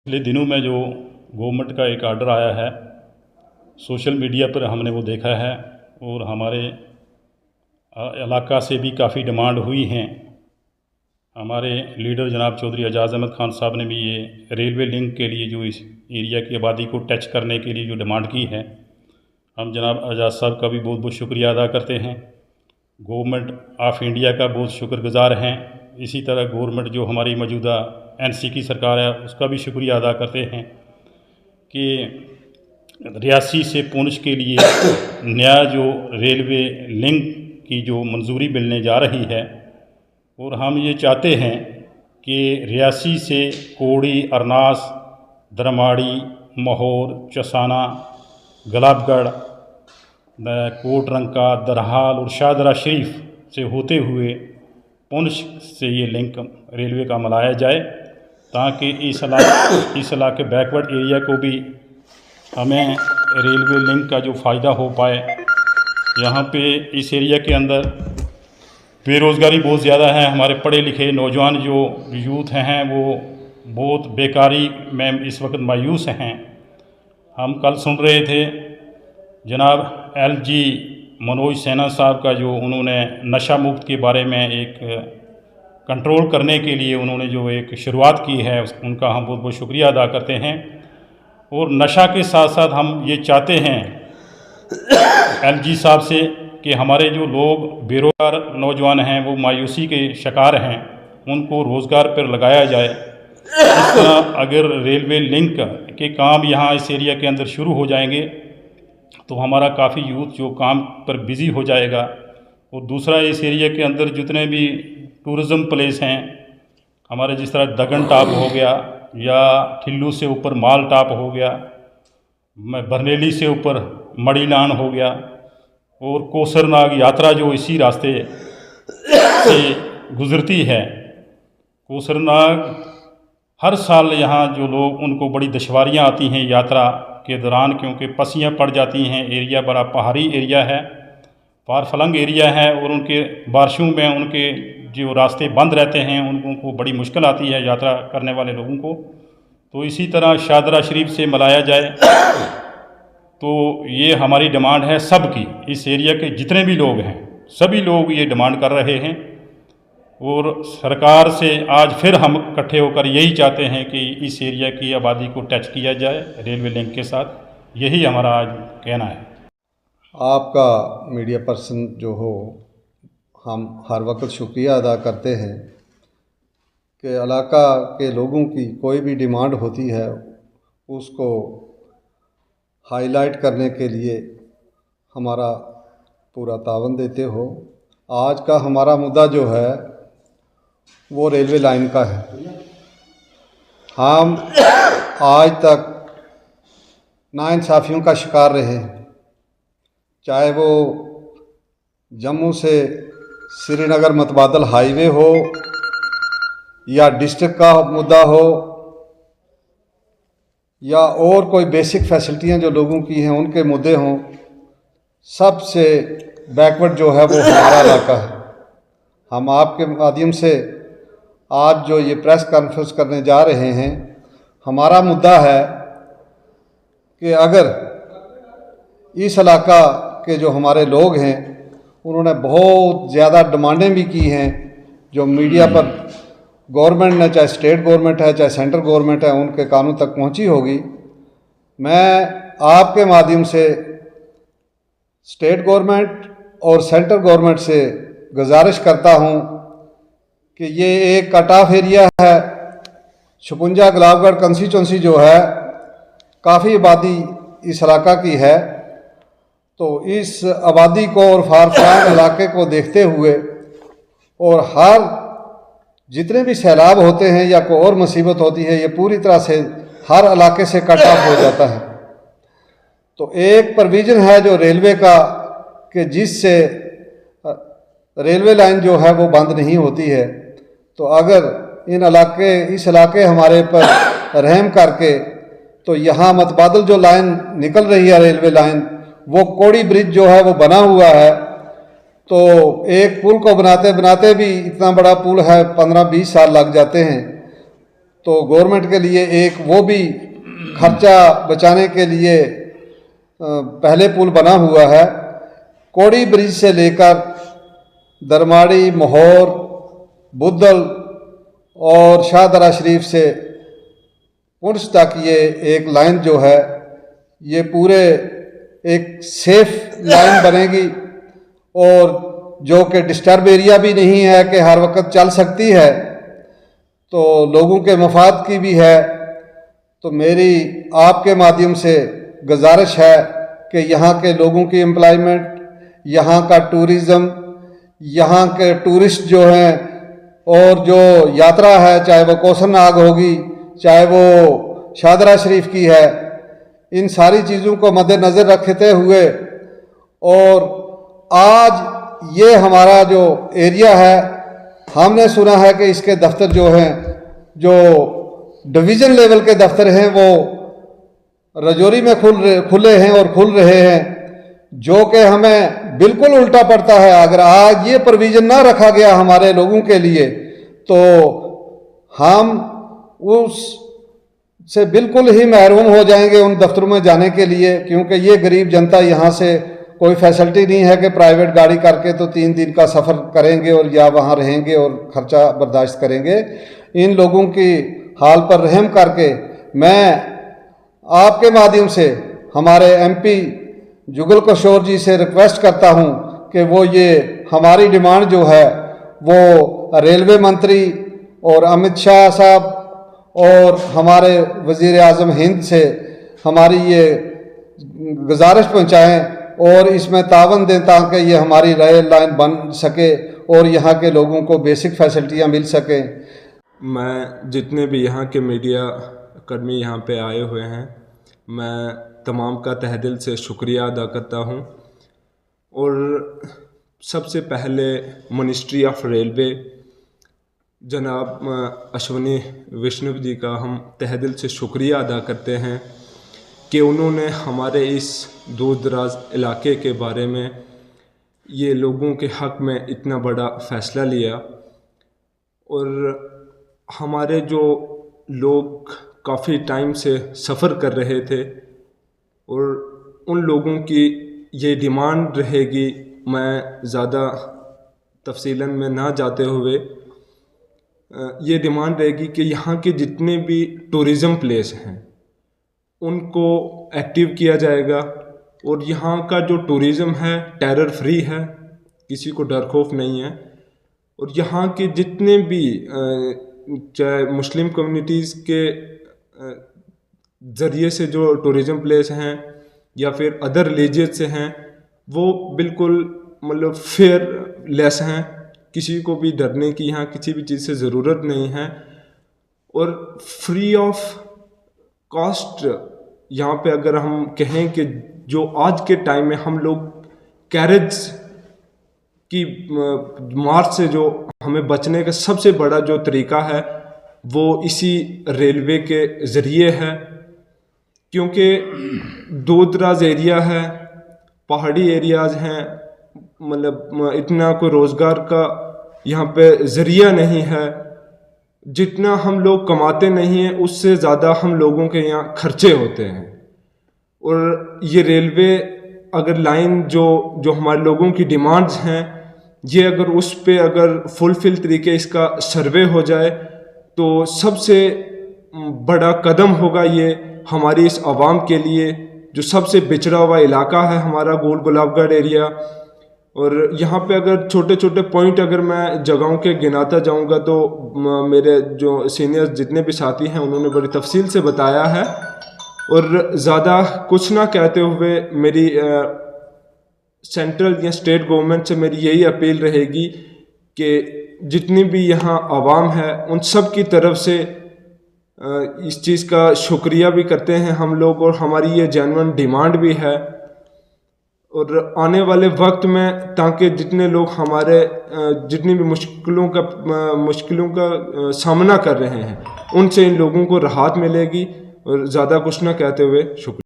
पिछले दिनों में जो गवर्नमेंट का एक आर्डर आया है, सोशल मीडिया पर हमने वो देखा है और हमारे इलाका से भी काफ़ी डिमांड हुई हैं। हमारे लीडर जनाब चौधरी एजाज़ अहमद ख़ान साहब ने भी ये रेलवे लिंक के लिए जो इस एरिया की आबादी को टच करने के लिए जो डिमांड की है, हम जनाब एजाज़ साहब का भी बहुत बहुत शुक्रिया अदा करते हैं। गवर्नमेंट ऑफ इंडिया का बहुत शुक्रगुज़ार हैं। इसी तरह गवर्नमेंट जो हमारी मौजूदा एनसी की सरकार है उसका भी शुक्रिया अदा करते हैं कि रियासी से पुंछ के लिए नया जो रेलवे लिंक की जो मंजूरी मिलने जा रही है, और हम ये चाहते हैं कि रियासी से कोड़ी, अरनास, दरमाड़ी, महौर, चसाना, गलाबगढ़, कोटरंका, दरहाल और शाहदरा शरीफ से होते हुए पुंछ से ये लिंक रेलवे का मलाया जाए, ताकि इस इलाके बैकवर्ड एरिया को भी हमें रेलवे लिंक का जो फ़ायदा हो पाए। यहाँ पे इस एरिया के अंदर बेरोज़गारी बहुत ज़्यादा है। हमारे पढ़े लिखे नौजवान जो यूथ हैं वो बहुत बेकारी में इस वक्त मायूस हैं। हम कल सुन रहे थे जनाब LG मनोज सिन्हा साहब का, जो उन्होंने नशा मुक्त के बारे में एक कंट्रोल करने के लिए उन्होंने जो एक शुरुआत की है, उनका हम बहुत बहुत शुक्रिया अदा करते हैं। और नशा के साथ साथ हम ये चाहते हैं LG साहब से कि हमारे जो लोग बेरोज़गार नौजवान हैं वो मायूसी के शिकार हैं, उनको रोज़गार पर लगाया जाए। इस तरह अगर रेलवे लिंक के काम यहाँ इस एरिया के अंदर शुरू हो जाएंगे तो हमारा काफ़ी यूथ जो काम पर बिज़ी हो जाएगा। और दूसरा, इस एरिया के अंदर जितने भी टूरिज़म प्लेस हैं हमारे, जिस तरह दगन टॉप हो गया या ठिल्लू से ऊपर माल टॉप हो गया, बरनेली से ऊपर मड़ीलान हो गया, और कोसरनाग यात्रा जो इसी रास्ते से गुज़रती है। कोसरनाग हर साल यहाँ जो लोग, उनको बड़ी दुश्वारियाँ आती हैं यात्रा के दौरान, क्योंकि पसियाँ पड़ जाती हैं। एरिया बड़ा पहाड़ी एरिया है, फार फलंग एरिया है, और उनके बारिशों में उनके जो रास्ते बंद रहते हैं, उनको बड़ी मुश्किल आती है यात्रा करने वाले लोगों को। तो इसी तरह शाहदरा शरीफ से मलाया जाए। तो ये हमारी डिमांड है सबकी, इस एरिया के जितने भी लोग हैं सभी लोग ये डिमांड कर रहे हैं। और सरकार से आज फिर हम इकट्ठे होकर यही चाहते हैं कि इस एरिया की आबादी को टच किया जाए रेलवे लिंक के साथ। यही हमारा आज कहना है। आपका मीडिया पर्सन जो हो, हम हर वक्त शुक्रिया अदा करते हैं कि इलाका के लोगों की कोई भी डिमांड होती है उसको हाईलाइट करने के लिए हमारा पूरा तावन देते हो। आज का हमारा मुद्दा जो है वो रेलवे लाइन का है। हम आज तक नाइंसाफ़ियों का शिकार रहे, चाहे वो जम्मू से श्रीनगर मतबादल हाईवे हो या डिस्ट्रिक्ट का मुद्दा हो या और कोई बेसिक फैसिलिटियाँ जो लोगों की हैं उनके मुद्दे हों। सबसे बैकवर्ड जो है वो हमारा इलाका है। हम आपके माध्यम से आज जो ये प्रेस कॉन्फ्रेंस करने जा रहे हैं, हमारा मुद्दा है कि अगर इस इलाका के जो हमारे लोग हैं उन्होंने बहुत ज़्यादा डिमांडें भी की हैं, जो मीडिया पर गवर्नमेंट ने, चाहे स्टेट गवर्नमेंट है चाहे सेंट्रल गवर्नमेंट है, उनके कानों तक पहुंची होगी। मैं आपके माध्यम से स्टेट गवर्नमेंट और सेंट्रल गवर्नमेंट से गुजारिश करता हूं कि ये एक कट ऑफ एरिया है। 56 गुलाबगढ़ कंस्टिट्यूंसी जो है काफ़ी आबादी इस इलाका की है, तो इस आबादी को और फार फलंग इलाके को देखते हुए और हर जितने भी सैलाब होते हैं या कोई और मुसीबत होती है, ये पूरी तरह से हर इलाके से कट ऑफ हो जाता है। तो एक प्रोविज़न है जो रेलवे का कि जिससे रेलवे लाइन जो है वो बंद नहीं होती है। तो अगर इस इलाके हमारे पर रहम करके, तो यहाँ मतबादल जो लाइन निकल रही है रेलवे लाइन, वो कोड़ी ब्रिज जो है वो बना हुआ है। तो एक पुल को बनाते बनाते भी, इतना बड़ा पुल है, 15-20 साल लग जाते हैं। तो गवर्नमेंट के लिए एक वो भी खर्चा बचाने के लिए पहले पुल बना हुआ है। कोड़ी ब्रिज से लेकर दरमाड़ी, मोहर, बुद्धल और शाहदरा शरीफ से पुंछ तक ये एक लाइन जो है ये पूरे एक सेफ लाइन बनेगी और जो कि डिस्टर्ब एरिया भी नहीं है कि हर वक्त चल सकती है, तो लोगों के मफाद की भी है। तो मेरी आपके माध्यम से गुजारिश है कि यहाँ के लोगों की एम्प्लॉयमेंट, यहाँ का टूरिज़्म, यहाँ के टूरिस्ट जो हैं और जो यात्रा है, चाहे वो कौसर नाग होगी, चाहे वो शाहदरा शरीफ की है, इन सारी चीज़ों को मद्देनज़र रखते हुए, और आज ये हमारा जो एरिया है, हमने सुना है कि इसके दफ्तर जो हैं, जो डिवीज़न लेवल के दफ्तर हैं, वो रजौरी में खुले हैं और खुल रहे हैं, जो कि हमें बिल्कुल उल्टा पड़ता है। अगर आज ये प्रोविज़न ना रखा गया हमारे लोगों के लिए, तो हम उस से बिल्कुल ही महरूम हो जाएंगे उन दफ्तरों में जाने के लिए, क्योंकि ये गरीब जनता यहाँ से कोई फैसिलिटी नहीं है कि प्राइवेट गाड़ी करके तो 3 दिन का सफ़र करेंगे और या वहाँ रहेंगे और ख़र्चा बर्दाश्त करेंगे। इन लोगों की हाल पर रहम करके मैं आपके माध्यम से हमारे MP जुगल किशोर जी से रिक्वेस्ट करता हूँ कि वो ये हमारी डिमांड जो है वो रेलवे मंत्री और अमित शाह साहब और हमारे वज़ीर आज़म हिंद से हमारी ये गुजारिश पहुँचाएँ और इसमें तावन दें ताकि ये हमारी रेल लाइन बन सके और यहाँ के लोगों को बेसिक फैसिलिटियाँ मिल सकें। मैं जितने भी यहाँ के मीडिया कर्मी यहाँ पे आए हुए हैं, मैं तमाम का तहे दिल से शुक्रिया अदा करता हूँ। और सबसे पहले मिनिस्ट्री ऑफ रेलवे जनाब अश्विनी वैष्णव जी का हम तहे दिल से शुक्रिया अदा करते हैं कि उन्होंने हमारे इस दूर दराज इलाके के बारे में ये लोगों के हक़ में इतना बड़ा फ़ैसला लिया। और हमारे जो लोग काफ़ी टाइम से सफ़र कर रहे थे और उन लोगों की ये डिमांड रहेगी, मैं ज़्यादा तफसीलन में ना जाते हुए ये डिमांड रहेगी कि यहाँ के जितने भी टूरिज़म प्लेस हैं उनको एक्टिव किया जाएगा। और यहाँ का जो टूरिज़म है टेरर फ्री है, किसी को डर खौफ नहीं है। और यहाँ के जितने भी चाहे मुस्लिम कम्युनिटीज़ के ज़रिए से जो टूरिज़म प्लेस हैं या फिर अदर रिलीजियस से हैं, वो बिल्कुल मतलब फेयर लेस हैं, किसी को भी डरने की यहाँ किसी भी चीज़ से ज़रूरत नहीं है। और फ्री ऑफ कॉस्ट यहाँ पे अगर हम कहें कि जो आज के टाइम में हम लोग कैरेज की मार से जो हमें बचने का सबसे बड़ा जो तरीका है वो इसी रेलवे के ज़रिए है, क्योंकि दूर दराज एरिया है, पहाड़ी एरियाज़ हैं, मतलब इतना कोई रोज़गार का यहाँ पे ज़रिया नहीं है। जितना हम लोग कमाते नहीं हैं उससे ज़्यादा हम लोगों के यहाँ खर्चे होते हैं। और ये रेलवे अगर लाइन जो हमारे लोगों की डिमांड्स हैं, ये अगर उस पे अगर फुलफिल तरीके इसका सर्वे हो जाए तो सबसे बड़ा कदम होगा ये हमारी इस आवाम के लिए, जो सबसे बिछड़ा हुआ इलाका है हमारा गोल गुलाबगढ़ एरिया। और यहाँ पे अगर छोटे छोटे पॉइंट अगर मैं जगहों के गिनाता जाऊँगा तो मेरे जो सीनियर्स जितने भी साथी हैं उन्होंने बड़ी तफसील से बताया है। और ज़्यादा कुछ ना कहते हुए मेरी सेंट्रल या स्टेट गवर्नमेंट से मेरी यही अपील रहेगी कि जितनी भी यहाँ आवाम है उन सब की तरफ से इस चीज़ का शुक्रिया भी करते हैं हम लोग, और हमारी ये जेन्युइन डिमांड भी है। और आने वाले वक्त में ताकि जितने लोग हमारे जितनी भी मुश्किलों का सामना कर रहे हैं उनसे इन लोगों को राहत मिलेगी। और ज़्यादा कुछ ना कहते हुए शुक्रिया।